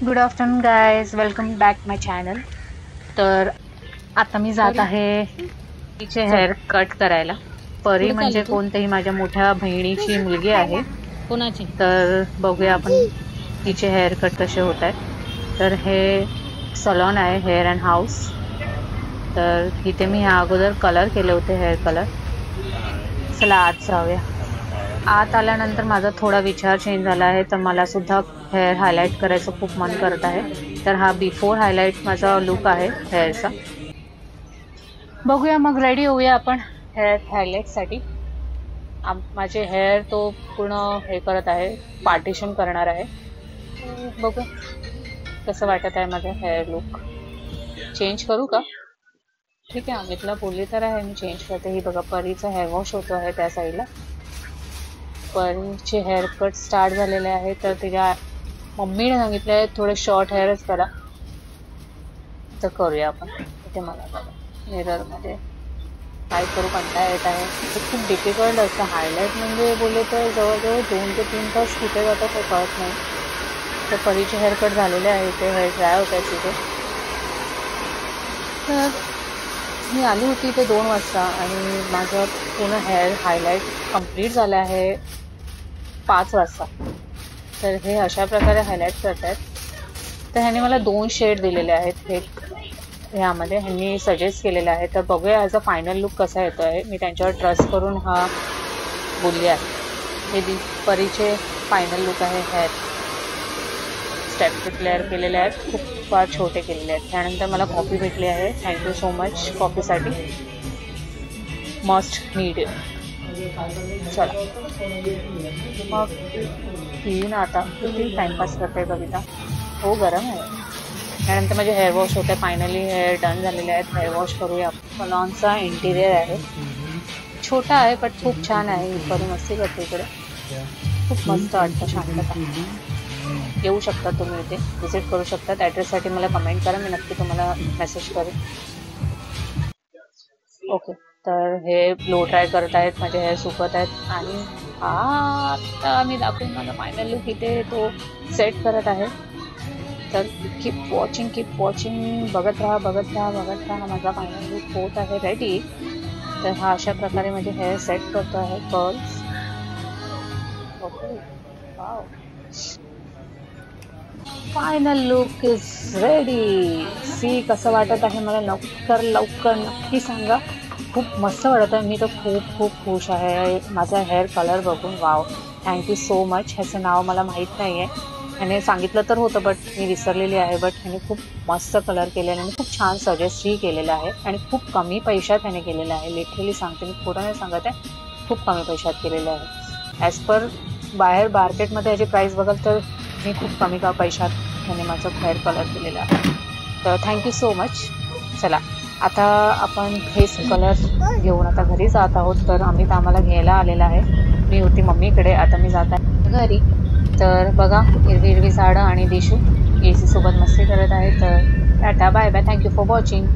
Good afternoon guys, welcome back my channel. तर आता मी जात आहे तिचे हेअर कट करायला. परी म्हणजे कोणतेही माझ्या मोठ्या बहिणीची मुलगी आहे. कोणाची? तर बघूया आपण तिचे हेअर कट कसे होत आहेत. तर हे सलॉन आहे, हेअर अँड हाऊस. तर इथे मी ह्या अगोदर कलर केले होते, हेअर कलर. चला आत जाऊया. आत आल्यानंतर माझा थोडा विचार चेंज झाला आहे. तर मला सुद्धा हेअर हायलाइट करायचं खूप मन करत आहे. तर हा बिफोर हायलाइट माझा लुक आहे हेअरचा. बघूया मग रेडी होऊया आपण हेअर हायलाइटसाठी. माझे हेअर तो पूर्ण हे करत आहे, पार्टिशन करणार आहे. बघूया कसं वाटत आहे माझं हेअर लुक. चेंज करू का? ठीक आहे, अमितला बोलली तर आहे मी चेंज करते. ही बघा परीचा हेअर वॉश होतो आहे त्या साईडला. परीचे हेअर कट स्टार्ट झालेले आहे. तर तिच्या मम्मीने सांगितलं आहे थोडे शॉर्ट हेअरच करा. तर करूया आपण. इथे मला बघा मिररमध्ये काय करू, कंटाळा येत आहे. ते खूप डिफिकल्ट असतं हायलाईट. म्हणजे बोलले तर जवळजवळ 2 ते 3 तास कुठे जातात ते कळत नाही. तर परीचे हेअर कट झालेले आहे. ते हेअर ड्राय होत आहे तिथे. तर मी आली होती इथे 2 वाजता आणि माझं पूर्ण हेअर हायलाईट कंप्लीट झालं आहे 5 वाजता. तर हे अशा प्रकारे हायलाईट करत आहेत. तर ह्याने मला 2 शेड दिलेले आहेत हे ह्यामध्ये, ह्यांनी सजेस्ट केलेलं आहे. तर बघूया ॲज अ फायनल लुक कसा येतो आहे. मी त्यांच्यावर ट्रस्ट करून हा बोलली आहे. हे परीचे फायनल लुक आहे. हेअर स्टेप क्लिअर केलेले आहेत, खूप फार छोटे केलेले आहेत. त्यानंतर मला कॉफी भेटली आहे. थँक्यू सो मच कॉफीसाठी. Must need. चला मग येईन आता. किती टाइमपास करते कविता. हो गरम आहे. त्यानंतर माझे हेअर वॉश होते. फायनली हेअर डन झालेले आहेत. हेअर वॉश करूया. सलॉनचा इंटिरियर आहे, छोटा आहे पण खूप छान आहे. इकडे मस्ती करते इकडे, खूप मस्त वाटतं, शांतता. येऊ शकता तुम्ही इथे, व्हिजिट करू शकतात. ॲड्रेससाठी मला कमेंट करा, मी नक्की तुम्हाला मेसेज करेन. ओके, तर हे ब्लो ड्राय करत आहेत, माझे हेअर सुकत आहेत. आणि आता मी दाखवून माझा फायनल लुक इथे तो सेट करत आहे. तर कीप वॉचिंग, बघत राहा. माझा फायनल लुक होत आहे रेडी. तर हा अशा प्रकारे माझे हेअर सेट करतो आहे, curls. Okay, wow, final look is ready. See कसं वाटत आहे मला लवकर नक्की सांगा. खूप मस्त वाटत आहे. मी तर खूप खुश आहे माझा हेअर कलर बघून. Wow, thank you so much. ह्याचं नाव मला माहीत नाही आहे. ह्याने सांगितलं तर होतं बट मी विसरलेली आहे. बट ह्याने खूप मस्त कलर केलेला आहे, खूप छान सजेस्टही केलेलं आहे. आणि खूप कमी पैशात ह्याने केलेलं आहे. लिटरली सांगते, मी खोटं नाही सांगत आहे. खूप कमी पैशात केलेलं आहे. ॲज पर बाहेर मार्केटमध्ये याची प्राईस बघाल तर मी खूप कमी पैशात ह्याने माझं हेअर कलर केलेलं आहे. तर थँक्यू सो मच. चला आता आपण फेस कलर घेऊन आता घरी जात आहोत. तर अमित आम्हाला घ्यायला आलेला आहे. मी होती मम्मीकडे, आता मी जात आहे घरी. तर बघा हिरवी झाडं आणि दिशू AC सोबत मस्ती करत आहे. तर tata, bye bye, thank you for watching.